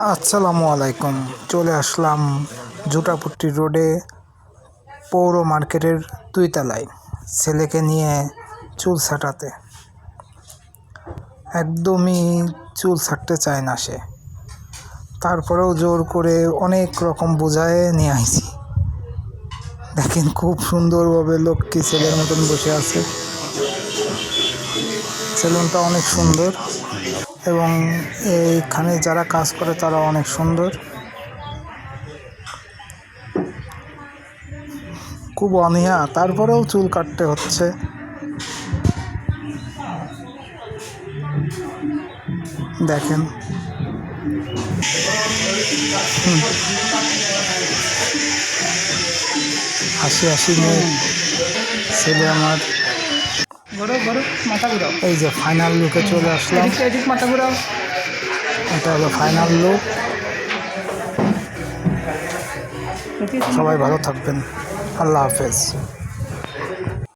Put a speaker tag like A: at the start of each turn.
A: আসসালামু আলাইকুম। চলে আসলাম জুটাপট্টি রোডে পৌর মার্কেটের 2 তলায় ছেলেকে নিয়ে চুল ছাটাতে। একদমই চুল ছাটতে চায় না সে, তারপরেও জোর করে অনেক রকম বোঝায় নিয়ে আইছি। দেখেন খুব সুন্দরভাবে লক্ষ্মী ছেলের মতন বসে আছে। সেলুনটা অনেক সুন্দর এবং এইখানে যারা কাজ করে তারা অনেক সুন্দর। খুব অনীহা, তারপরেও চুল কাটতে হচ্ছে। দেখেন হাসি হাসি মুখ ছেলে আমার। এই যে ফাইনাল লুকে চলে আসলাম। এটা হলো ফাইনাল লুক। সবাই ভালো থাকবেন। আল্লাহ হাফেজ।